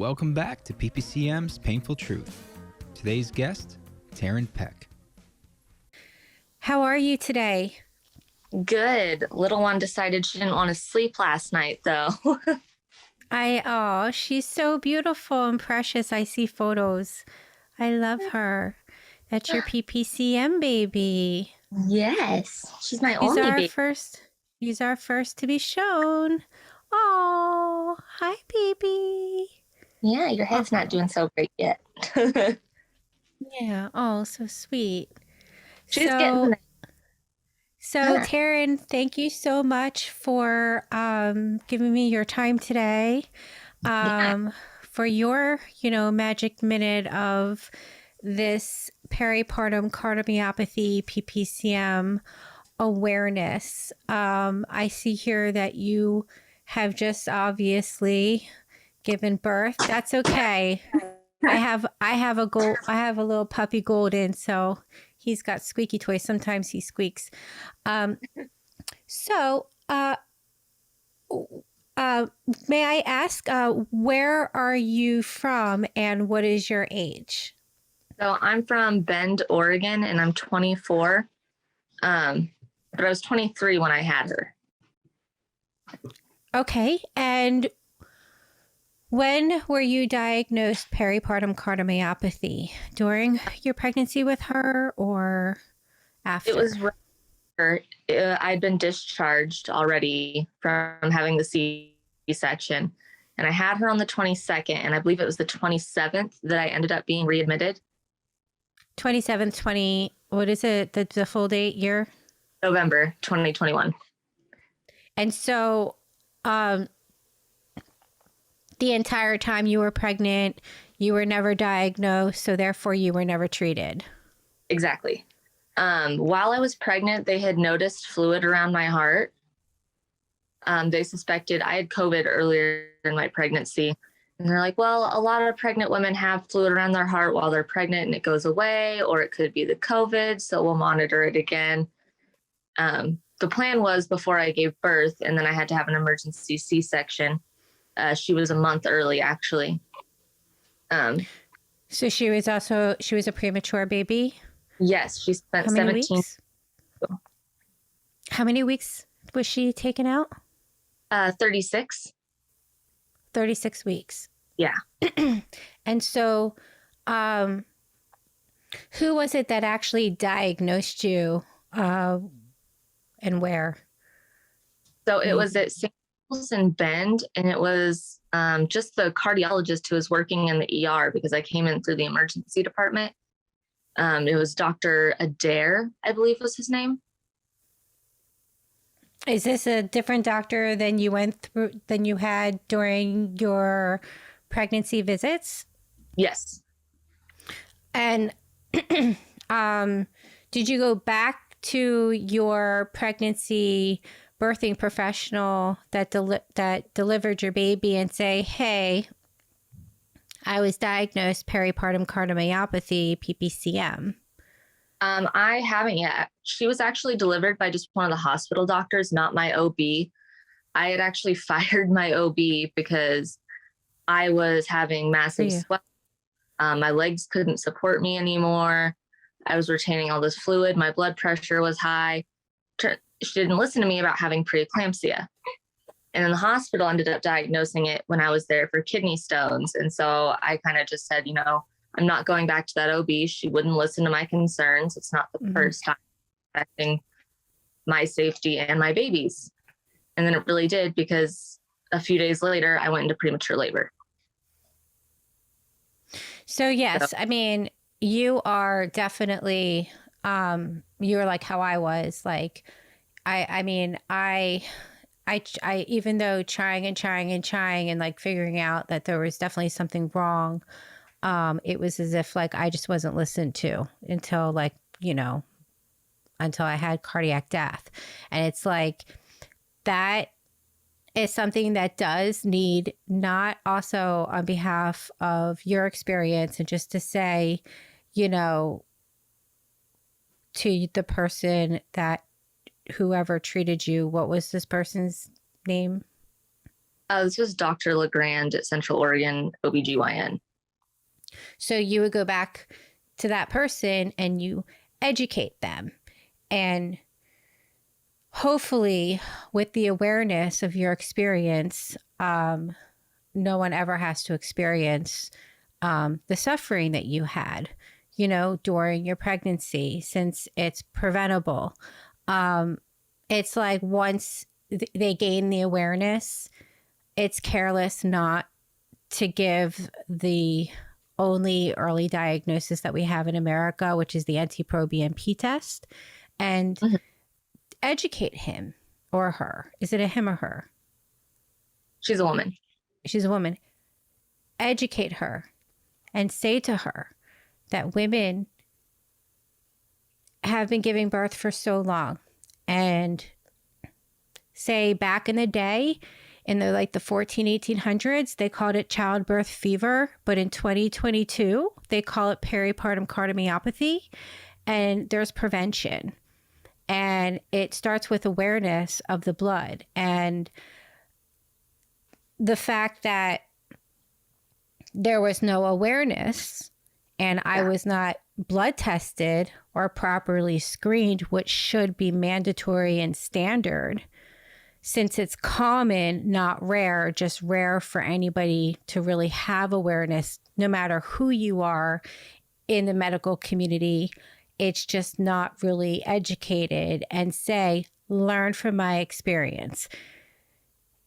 welcome back to PPCM's Painful Truth. Today's guest, Taryn Peck. How are you today? Good. Little one decided she didn't want to sleep last night, though. She's so beautiful and precious. I see photos. I love her. That's your PPCM baby. Yes. She's my only baby. She's our first to be shown. Oh, hi, baby. Yeah, your head's not doing so great yet. Yeah. Oh, so sweet. She's getting there. So, Taryn, thank you so much for giving me your time today, for your, magic minute of this peripartum cardiomyopathy PPCM awareness. I see here that you have just obviously given birth. That's okay. I have a little puppy Golden, so he's got squeaky toys. Sometimes he squeaks. So, may I ask, where are you from and what is your age? So I'm from Bend, Oregon, and I'm 24. But I was 23 when I had her. Okay. And when were you diagnosed peripartum cardiomyopathy? During your pregnancy with her or after? It was I'd been discharged already from having the C-section, and I had her on the 22nd, and I believe it was the 27th that I ended up being readmitted. 27th, what is it? The full date year? November 2021. And so, the entire time you were pregnant, you were never diagnosed, so therefore you were never treated. Exactly. While I was pregnant, they had noticed fluid around my heart. They suspected I had COVID earlier in my pregnancy. And they're like, well, a lot of pregnant women have fluid around their heart while they're pregnant and it goes away, or it could be the COVID, so we'll monitor it again. The plan was before I gave birth, and then I had to have an emergency C-section. She was a month early, actually. So she was a premature baby? Yes, she spent 17 weeks. How many weeks was she taken out? 36. 36 weeks. Yeah. And so, who was it that actually diagnosed you, and where? So it was at St. in Bend, and it was just the cardiologist who was working in the ER because I came in through the emergency department. It was Dr. Adair, I believe was his name. Is this a different doctor than you had during your pregnancy visits? Yes. And did you go back to your pregnancy birthing professional that delivered your baby and say, hey, I was diagnosed peripartum cardiomyopathy, PPCM? I haven't yet. She was actually delivered by just one of the hospital doctors, not my OB. I had actually fired my OB because I was having massive swelling. My legs couldn't support me anymore. I was retaining all this fluid. My blood pressure was high. She didn't listen to me about having preeclampsia. And then the hospital ended up diagnosing it when I was there for kidney stones. And so I kind of just said, I'm not going back to that OB. She wouldn't listen to my concerns. It's not the first time affecting my safety and my baby's. And then it really did, because a few days later, I went into premature labor. So yes, I mean, you are definitely, you're like how I was. Like, I mean, I even though trying and like figuring out that there was definitely something wrong, it was as if like I just wasn't listened to until until I had cardiac death. And it's like that is something that does need, not also on behalf of your experience, and just to say, to the person that whoever treated you, what was this person's name? This was Dr. LeGrand at Central Oregon OBGYN. So you would go back to that person and you educate them. And hopefully, with the awareness of your experience, no one ever has to experience the suffering that you had, you know, during your pregnancy, since it's preventable. It's like once they gain the awareness, it's careless not to give the only early diagnosis that we have in America, which is the NT-proBNP test, and educate him or her. Is it a him or her? She's a woman. She's a woman. Educate her and say to her that women have been giving birth for so long, and say back in the day, in the 1800s, they called it childbirth fever, but in 2022 they call it peripartum cardiomyopathy, and there's prevention, and it starts with awareness of the blood. And the fact that there was no awareness and I was not blood tested or properly screened, which should be mandatory and standard, since it's common, not rare, just rare for anybody to really have awareness, no matter who you are in the medical community. It's just not really educated, and say, learn from my experience.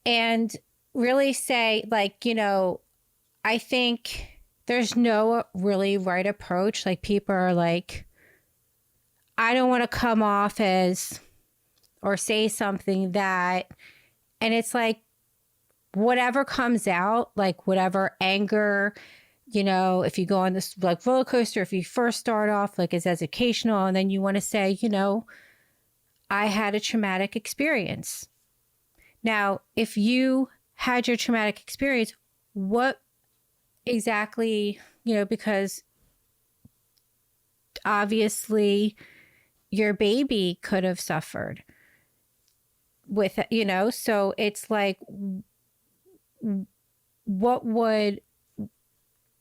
And really say, I think there's no really right approach. Like, people are like, I don't want to come off as or say something that, and it's like, whatever comes out, like whatever anger, if you go on this roller coaster, if you first start off as educational, and then you want to say, I had a traumatic experience. Now, if you had your traumatic experience, what exactly, because obviously your baby could have suffered with, so it's like, what would,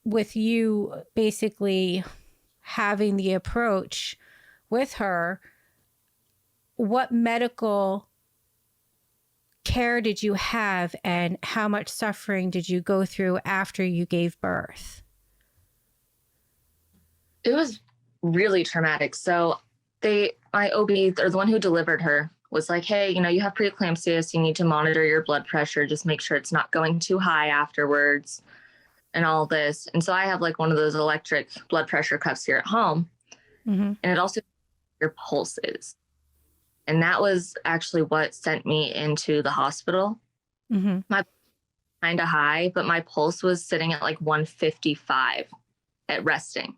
with you basically having the approach with her, what medical care did you have, and how much suffering did you go through after you gave birth? It was really traumatic. So my OB, or the one who delivered her, was like, hey, you have preeclampsia, so you need to monitor your blood pressure. Just make sure it's not going too high afterwards and all this. And so I have one of those electric blood pressure cuffs here at home. And it also your pulses. And that was actually what sent me into the hospital. My kind of high, but my pulse was sitting at 155 at resting.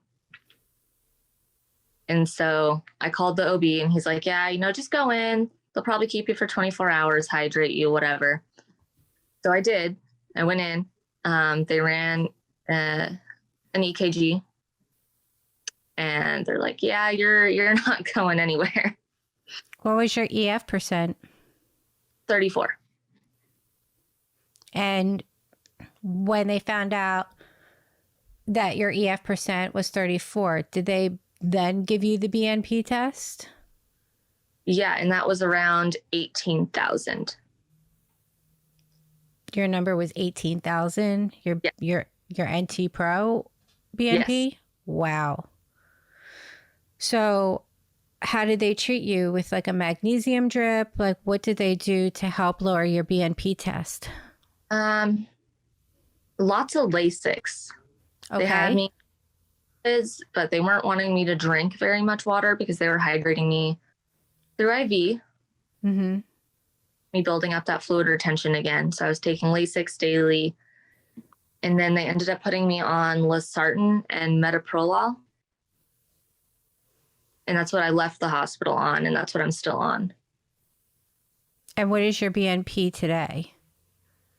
And so I called the OB, and he's like, yeah, just go in. They'll probably keep you for 24 hours, hydrate you, whatever. So I did. I went in. They ran an EKG, and they're like, yeah, you're not going anywhere. What was your EF percent? 34. And when they found out that your EF percent was 34, did they then give you the BNP test? Yeah, and that was around 18,000. Your number was 18,000? Your NT Pro BNP? Yes. Wow. So how did they treat you? With a magnesium drip? What did they do to help lower your BNP test? Lots of Lasix. Okay. They had me, but they weren't wanting me to drink very much water because they were hydrating me through IV. Me building up that fluid retention again. So I was taking Lasix daily. And then they ended up putting me on Losartan and metoprolol. And that's what I left the hospital on, and that's what I'm still on. And what is your BNP today?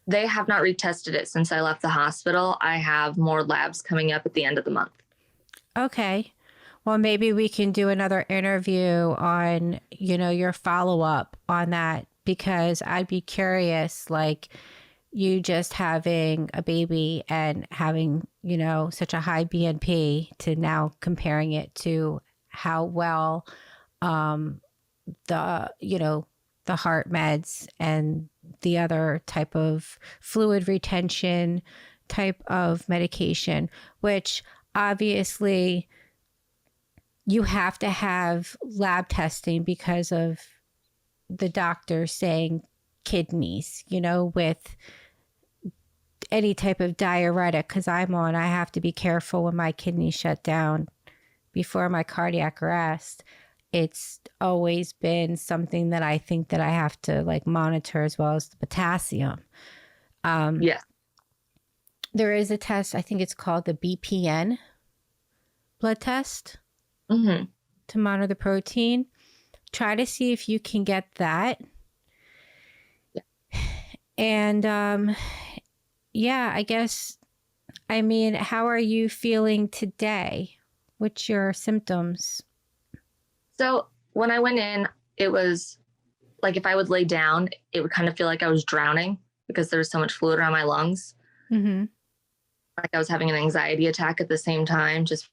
They have not retested it since I left the hospital. I have more labs coming up at the end of the month. Okay. Well, maybe we can do another interview on, your follow-up on that, because I'd be curious, you just having a baby and having, such a high BNP to now comparing it to how well the, the heart meds and the other type of fluid retention type of medication, which obviously you have to have lab testing because of the doctor saying kidneys, with any type of diuretic, because I have to be careful when my kidneys shut down before my cardiac arrest. It's always been something that I think that I have to like monitor, as well as the potassium. Yeah. There is a test, I think it's called the BPN blood test to monitor the protein. Try to see if you can get that. Yeah. And I guess, how are you feeling today? What's your symptoms? So when I went in, it was like if I would lay down, it would kind of feel like I was drowning because there was so much fluid around my lungs. Mm-hmm. Like I was having an anxiety attack at the same time, just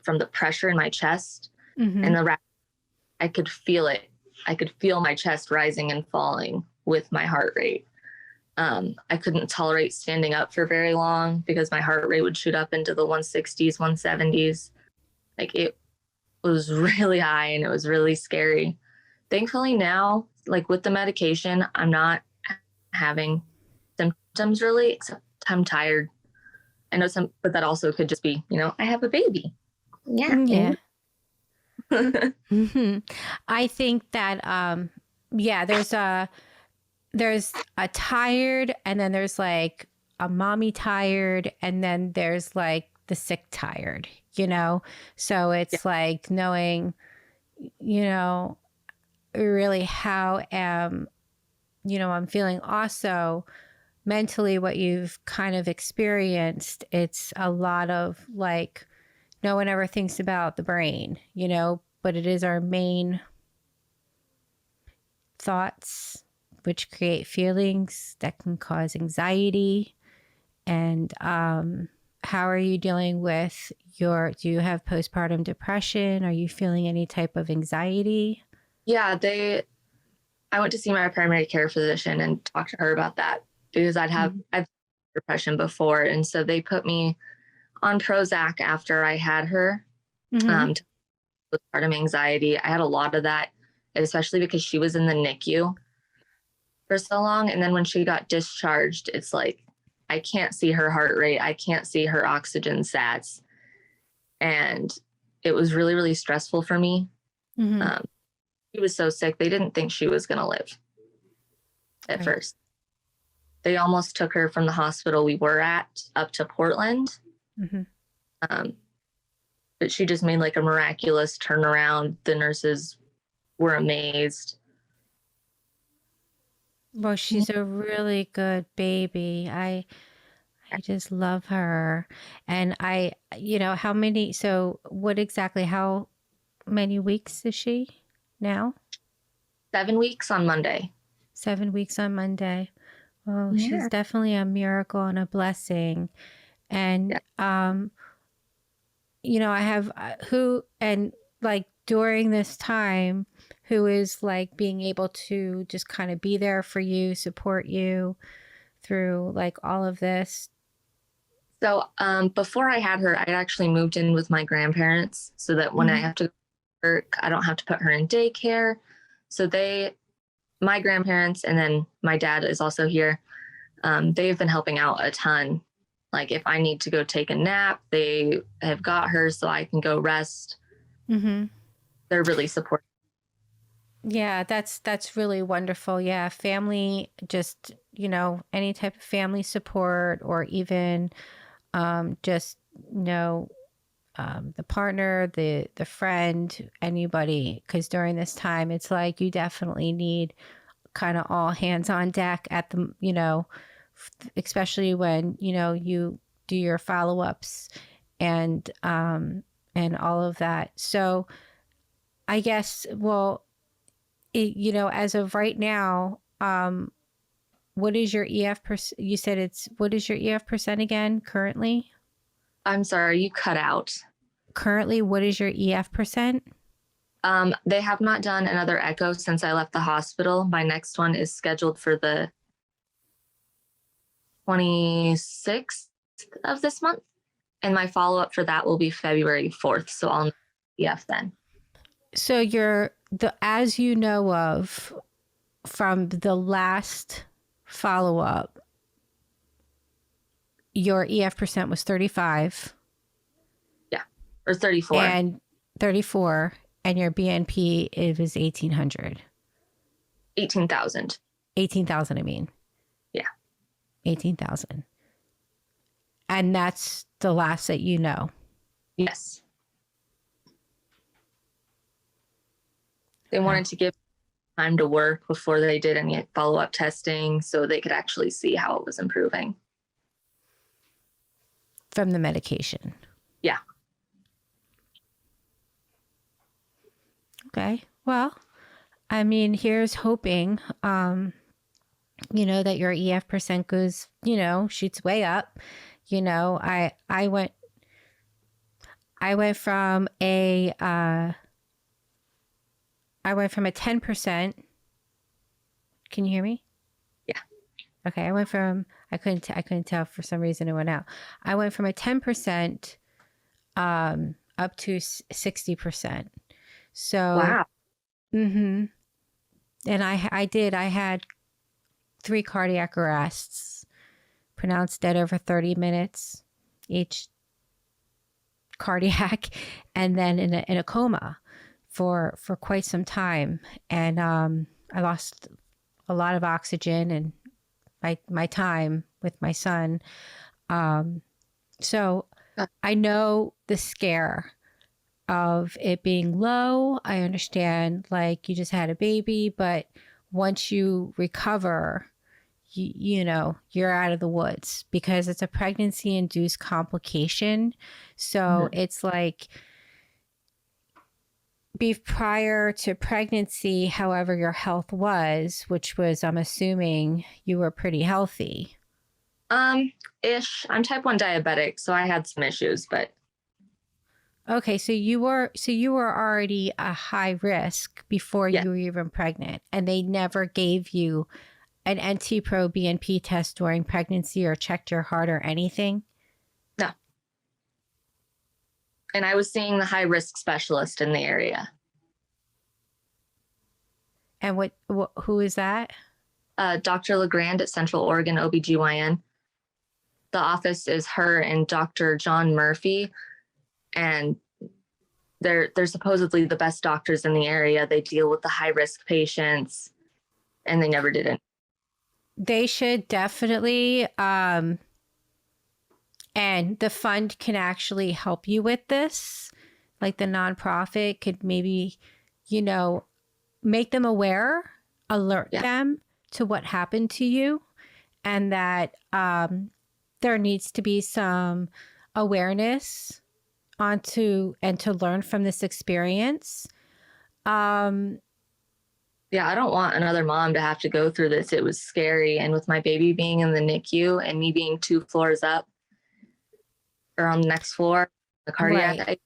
from the pressure in my chest. Mm-hmm. And I could feel it. I could feel my chest rising and falling with my heart rate. I couldn't tolerate standing up for very long because my heart rate would shoot up into the 160s, 170s. Like it was really high and it was really scary. Thankfully now, like with the medication, I'm not having symptoms really, except I'm tired. I know but that also could just be, I have a baby. Yeah. Yeah. Mm-hmm. I think that, there's a tired, and then there's like a mommy tired, and then there's like the sick tired, So it's like knowing, really how I'm feeling. Also, mentally, what you've kind of experienced, it's a lot of like, no one ever thinks about the brain, but it is our main thoughts, which create feelings that can cause anxiety. And how are you dealing with do you have postpartum depression? Are you feeling any type of anxiety? Yeah, I went to see my primary care physician and talked to her about that because I've depression before. And so they put me on Prozac after I had her. Postpartum anxiety. I had a lot of that, especially because she was in the NICU for so long. And then when she got discharged, it's like, I can't see her heart rate. I can't see her oxygen sats. And it was really, really stressful for me. Mm-hmm. She was so sick. They didn't think she was going to live at first. They almost took her from the hospital we were at up to Portland. Mm-hmm. But she just made like a miraculous turnaround. The nurses were amazed. Well, she's a really good baby. I just love her. And how many weeks is she now? 7 weeks on Monday. 7 weeks on Monday. Oh, yeah. She's definitely a miracle and a blessing. And, I have during this time, who is like being able to just kind of be there for you, support you through like all of this. So before I had her, I actually moved in with my grandparents so that when I have to work, I don't have to put her in daycare. So my grandparents, and then my dad is also here. They've been helping out a ton. Like if I need to go take a nap, they have got her so I can go rest. Mm-hmm. They're really supportive. Yeah, that's really wonderful. Yeah, family, just, any type of family support, or even the partner, the friend, anybody, because during this time, it's like you definitely need kind of all hands on deck at the, especially when, you do your follow-ups and all of that. So I guess, as of right now, what is your EF you said what is your EF percent again currently? I'm sorry, you cut out. Currently, what is your EF percent? They have not done another echo since I left the hospital. My next one is scheduled for the 26th of this month. And my follow-up for that will be February 4th. So I'll know EF then. So as you know of from the last follow-up, your EF percent was 35. Yeah, or 34. And 34, and your BNP, it was 1,800. 18,000. 18,000, I mean. Yeah. 18,000. And that's the last that you know. Yes. They wanted to give time to work before they did any follow-up testing so they could actually see how it was improving. From the medication. Yeah. Okay. Well, I mean, here's hoping, that your EF percent goes, shoots way up. I went from a 10%. Can you hear me? Yeah. Okay. I couldn't tell for some reason it went out. I went from a 10%, up to 60%. So, wow. And I had 3 cardiac arrests, pronounced dead over 30 minutes, each cardiac, and then in a coma for quite some time. And I lost a lot of oxygen and my time with my son. So I know the scare of it being low. I understand, like, you just had a baby, but once you recover, you're out of the woods because it's a pregnancy induced complication. So it's like prior to pregnancy, however your health was, which was, I'm assuming you were pretty healthy. Ish. I'm type 1 diabetic, so I had some issues, but okay, so you were already a high risk before you were even pregnant, and they never gave you an NT-proBNP test during pregnancy or checked your heart or anything? No. And I was seeing the high risk specialist in the area. And who is that? Dr. LeGrand at Central Oregon OBGYN. The office is her and Dr. John Murphy. And they're supposedly the best doctors in the area. They deal with the high risk patients, and they never did it. They should definitely, and the fund can actually help you with this. Like the nonprofit could maybe, make them aware, alert them to what happened to you, and that there needs to be some awareness and to learn from this experience. Yeah, I don't want another mom to have to go through this. It was scary. And with my baby being in the NICU and me being 2 floors up or on the next floor, the cardiac,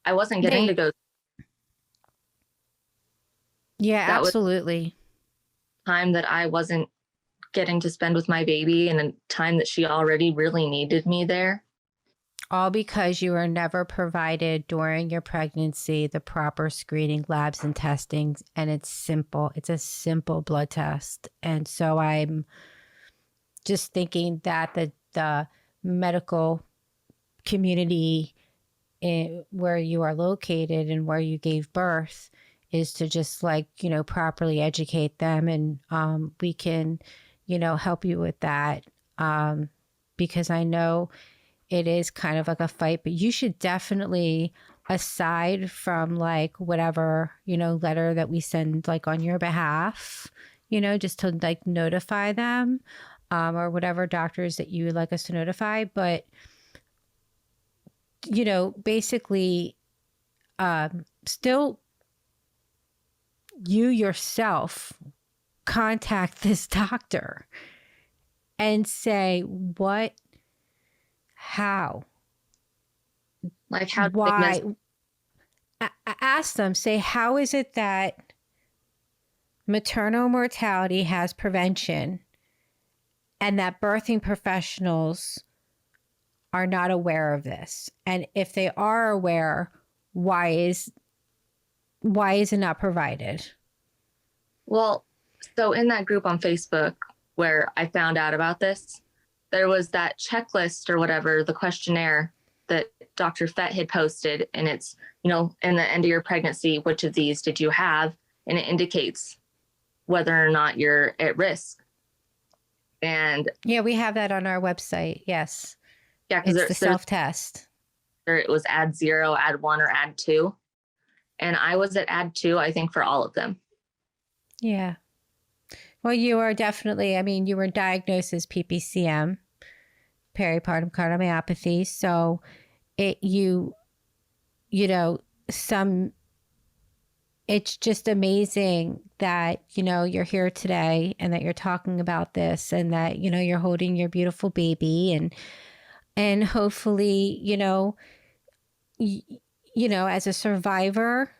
I wasn't getting to go. Yeah, that absolutely. Was time that I wasn't getting to spend with my baby and a time that she already really needed me there. All because you were never provided during your pregnancy the proper screening, labs, and testing. And it's simple. It's a simple blood test. And so I'm just thinking that the medical community where you are located and where you gave birth is to just properly educate them. And we can, help you with that because I know it is kind of like a fight, but you should definitely, aside from whatever, letter that we send on your behalf, just to notify them or whatever doctors that you would like us to notify. But, basically still you yourself contact this doctor and say, what, how, Like, how did they why? miss? Ask them, say, how is it that maternal mortality has prevention and that birthing professionals are not aware of this? And if they are aware, why is it not provided? Well, so in that group on Facebook where I found out about this, there was that checklist or whatever, the questionnaire that Dr. Fett had posted. And it's, in the end of your pregnancy, which of these did you have? And it indicates whether or not you're at risk. And yeah, we have that on our website. Yes. yeah, because it's the self-test. It was add 0, add 1, or add 2. And I was at add 2, I think, for all of them. Yeah. Well, you are definitely, you were diagnosed as PPCM, peripartum cardiomyopathy. So it's just amazing that, you're here today and that you're talking about this and that, you're holding your beautiful baby and hopefully, as a survivor,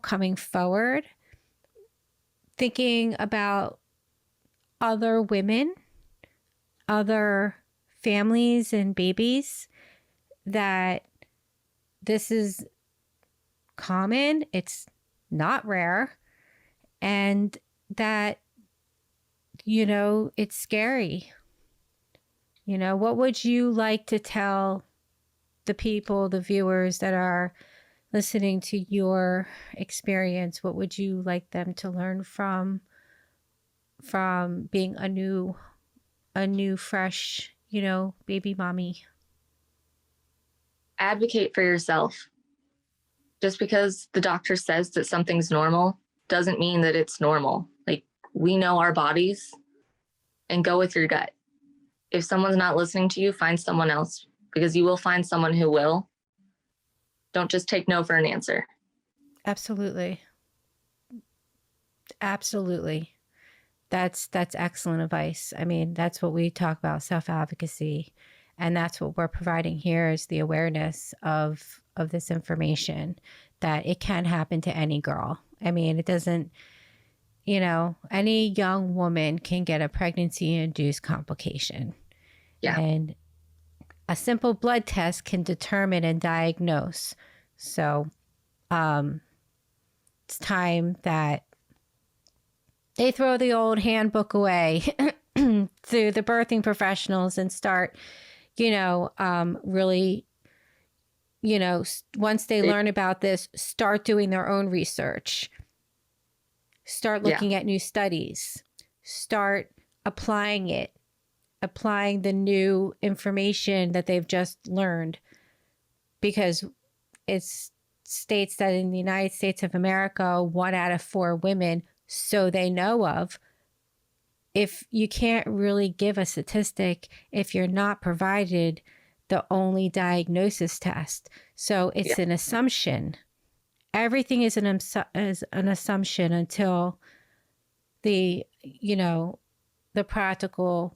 coming forward, thinking about other women, other families and babies, that this is common, it's not rare, and that, it's scary. What would you like to tell the people, the viewers that are listening to your experience? What would you like them to learn from being a new fresh, baby mommy? Advocate for yourself. Just because the doctor says that something's normal doesn't mean that it's normal. Like, we know our bodies, and go with your gut. If someone's not listening to you, find someone else, because you will find someone who will. Don't just take no for an answer. Absolutely. Absolutely. That's excellent advice. That's what we talk about, self-advocacy. And that's what we're providing here, is the awareness of this information, that it can happen to any girl. It doesn't, any young woman can get a pregnancy-induced complication. Yeah. And a simple blood test can determine and diagnose. So it's time that they throw the old handbook away to the birthing professionals and start, really, once they learn about this, start doing their own research, start looking at new studies, start applying the new information that they've just learned, because it states that in the United States of America, 1 out of 4 women, so they know of. If you can't really give a statistic if you're not provided the only diagnosis test. So it's an assumption. Everything is an assumption until there's a practical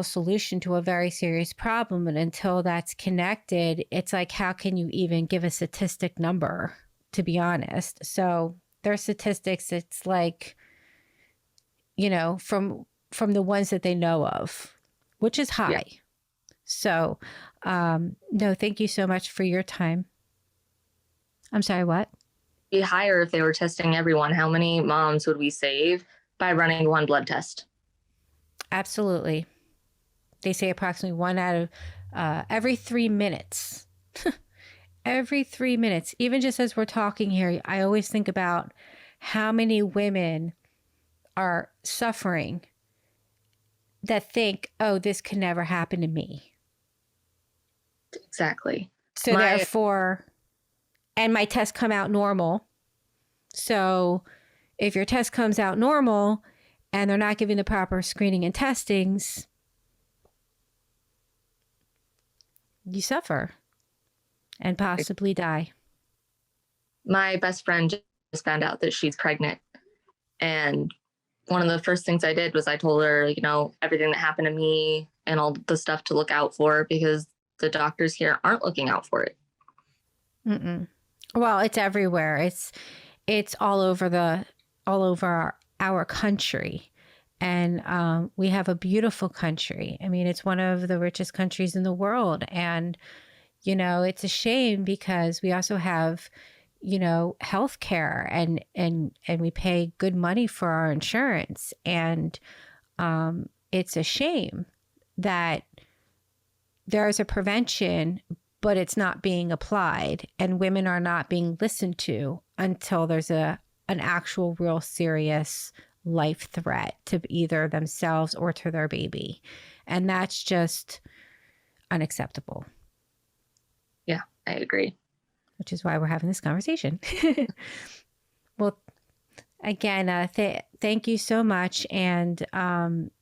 solution to a very serious problem. And until that's connected, it's like, how can you even give a statistic number, to be honest? So their statistics, it's like, from the ones that they know of, which is high. Yeah. So, no, thank you so much for your time. I'm sorry, what? Be higher if they were testing everyone. How many moms would we save by running 1 blood test? Absolutely. They say approximately 1 out of every 3 minutes. Every 3 minutes. Even just as we're talking here, I always think about how many women are suffering that think, oh, this can never happen to me. Exactly. So therefore, and my tests come out normal. So if your test comes out normal and they're not giving the proper screening and testings, you suffer and possibly die. My best friend just found out that she's pregnant, And one of the first things I did was I told her, everything that happened to me and all the stuff to look out for, because the doctors here aren't looking out for it. Mm-mm. Well, it's everywhere. It's all over our country. And we have a beautiful country. I mean, it's one of the richest countries in the world. And, it's a shame because we also have, health care and we pay good money for our insurance. And it's a shame that there's a prevention, but it's not being applied, and women are not being listened to until there's an actual real serious life threat to either themselves or to their baby. And that's just unacceptable. Yeah, I agree. Which is why we're having this conversation. Well, again, thank you so much. And,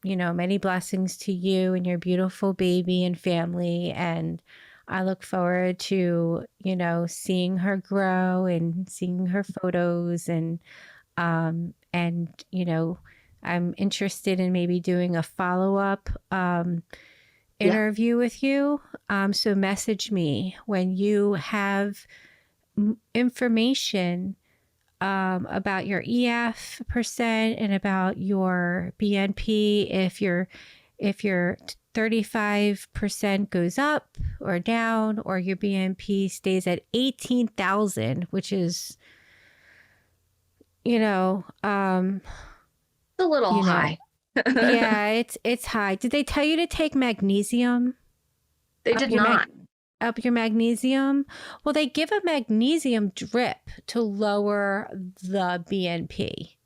many blessings to you and your beautiful baby and family. And I look forward to, seeing her grow and seeing her photos. And I'm interested in maybe doing a follow-up interview with you. So message me when you have information about your EF percent and about your BNP. If your 35% goes up or down, or your BNP stays at 18,000, which is, A little high. Yeah, it's high. Did they tell you to take magnesium? They did not. Up your magnesium? Well, they give a magnesium drip to lower the BNP.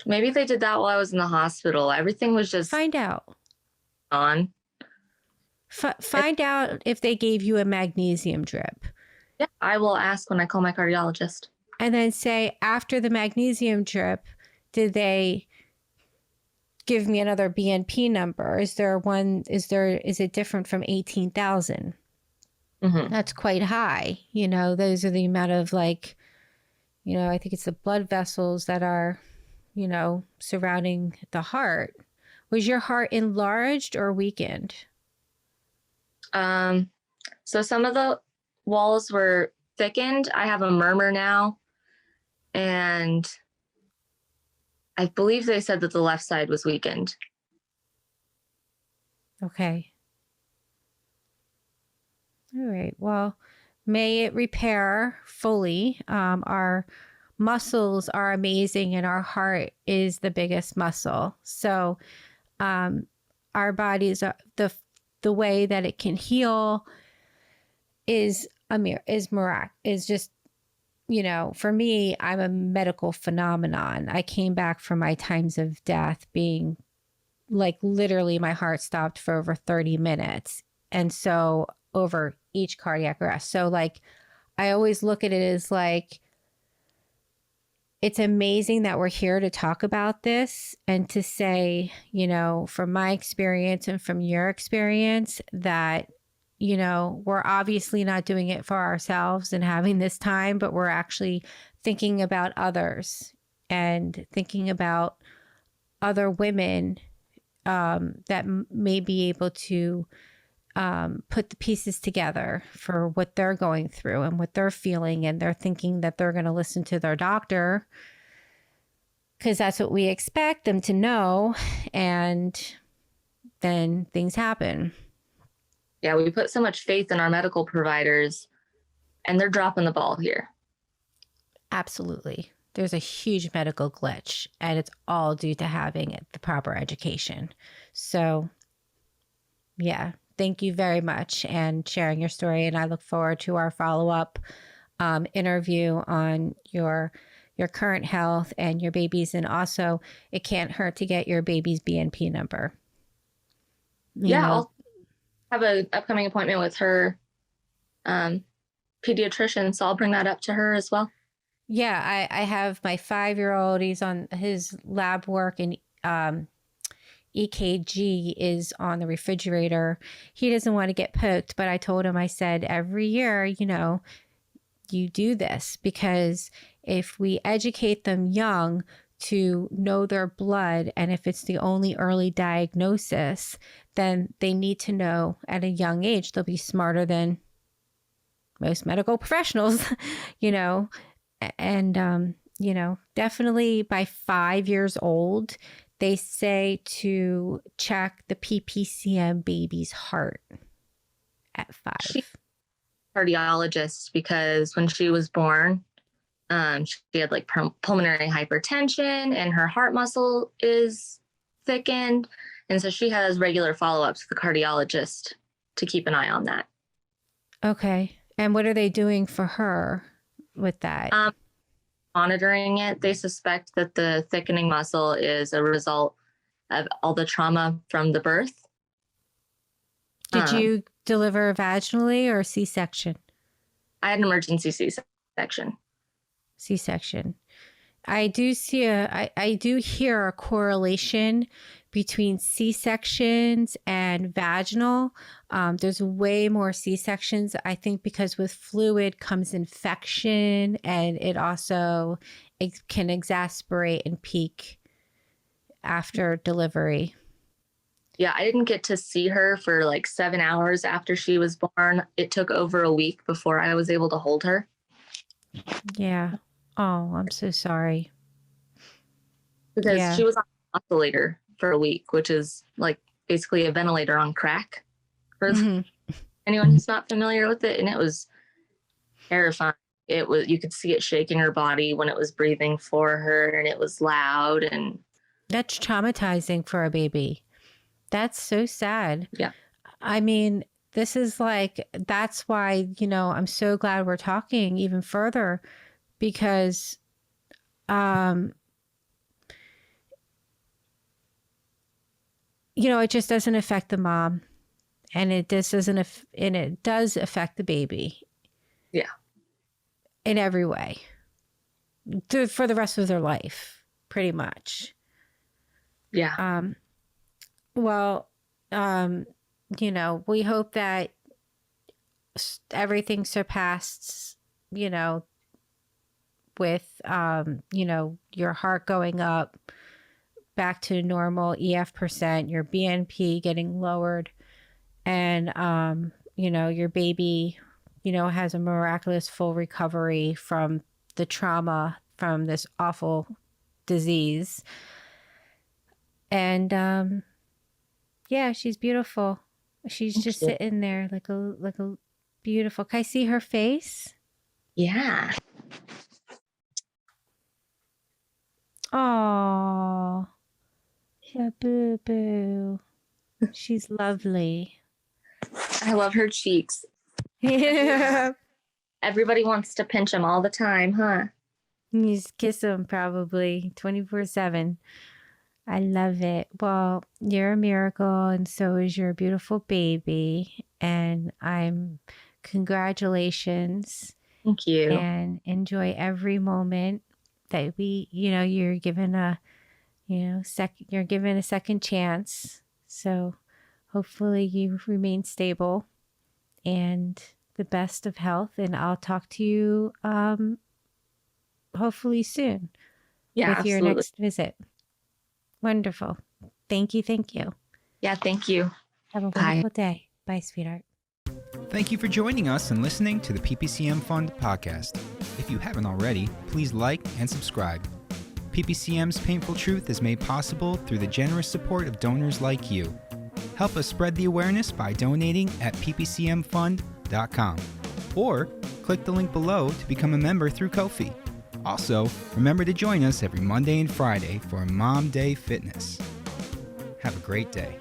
Maybe they did that while I was in the hospital. Everything was just Find out. on. Find out if they gave you a magnesium drip. Yeah, I will ask when I call my cardiologist. And then say, after the magnesium drip, did they give me another BNP number? Is it different from 18,000? Mm-hmm. That's quite high. Those are the amount of I think it's the blood vessels that are, surrounding the heart. Was your heart enlarged or weakened? So some of the walls were thickened. I have a murmur now. And I believe they said that the left side was weakened. Okay. All right. Well, may it repair fully. Our muscles are amazing, and our heart is the biggest muscle. So our bodies are the way that it can heal is just, for me, I'm a medical phenomenon. I came back from my times of death being literally my heart stopped for over 30 minutes. And so over each cardiac arrest. So I always look at it as it's amazing that we're here to talk about this and to say, from my experience and from your experience that, we're obviously not doing it for ourselves and having this time, but we're actually thinking about others and thinking about other women that may be able to put the pieces together for what they're going through and what they're feeling. And they're thinking that they're going to listen to their doctor because that's what we expect them to know. And then things happen. Yeah, we put so much faith in our medical providers, and they're dropping the ball here. Absolutely. There's a huge medical glitch, and it's all due to having the proper education. So, yeah, thank you very much and sharing your story. And I look forward to our follow-up interview on your current health and your babies. And also, it can't hurt to get your baby's BNP number. I'll have an upcoming appointment with her pediatrician, so I'll bring that up to her as well. Yeah, I have my 5-year-old. He's on his lab work, and EKG is on the refrigerator. He doesn't want to get poked, but I told him, I said, every year, you do this, because if we educate them young to know their blood. And if it's the only early diagnosis, then they need to know at a young age. They'll be smarter than most medical professionals, you know, and, you know, definitely by 5 years old, they say to check the PPCM baby's heart at 5. She's a cardiologist because when she was born, she had like pulmonary hypertension and her heart muscle is thickened. And so she has regular follow-ups with the cardiologist to keep an eye on that. Okay. And what are they doing for her with that? Monitoring it. They suspect that the thickening muscle is a result of all the trauma from the birth. Did you deliver vaginally or C-section? I had an emergency C-section. C-section. I do hear a correlation between C-sections and vaginal. There's way more C-sections, I think, because with fluid comes infection, and it also can exasperate and peak after delivery. Yeah, I didn't get to see her for like 7 hours after she was born. It took over a week before I was able to hold her. Yeah. Oh, I'm so sorry. Because she was on an oscillator for a week, which is like basically a ventilator on crack for anyone who's not familiar with it. And it was terrifying. You could see it shaking her body when it was breathing for her, and it was loud. And that's traumatizing for a baby. That's so sad. Yeah. I mean, that's why, you know, I'm so glad we're talking even further, because you know, it just doesn't affect the mom, and it does affect the baby. Yeah. In every way. For the rest of their life, pretty much. Yeah. Well, you know, we hope that everything surpassed, you know, with, you know, your heart going up back to normal EF %, your BNP getting lowered, and, you know, your baby, you know, has a miraculous full recovery from the trauma from this awful disease. And, yeah, she's beautiful. She's just sitting there like a beautiful. Can I see her face? Yeah. Oh, the boo boo. She's lovely. I love her cheeks. Yeah. Everybody wants to pinch them all the time, huh? You just kiss them probably 24/7. I love it. Well, you're a miracle, and so is your beautiful baby. And congratulations. Thank you. And enjoy every moment that you're given you're given a second chance. So hopefully you remain stable and the best of health. And I'll talk to you hopefully soon with your next visit. Wonderful. Thank you. Yeah, thank you. Have a wonderful day. Bye, sweetheart. Thank you for joining us and listening to the PPCM Fund podcast. If you haven't already, please like and subscribe. PPCM's Painful Truth is made possible through the generous support of donors like you. Help us spread the awareness by donating at ppcmfund.com or click the link below to become a member through Ko-fi. Also, remember to join us every Monday and Friday for Mom Day Fitness. Have a great day.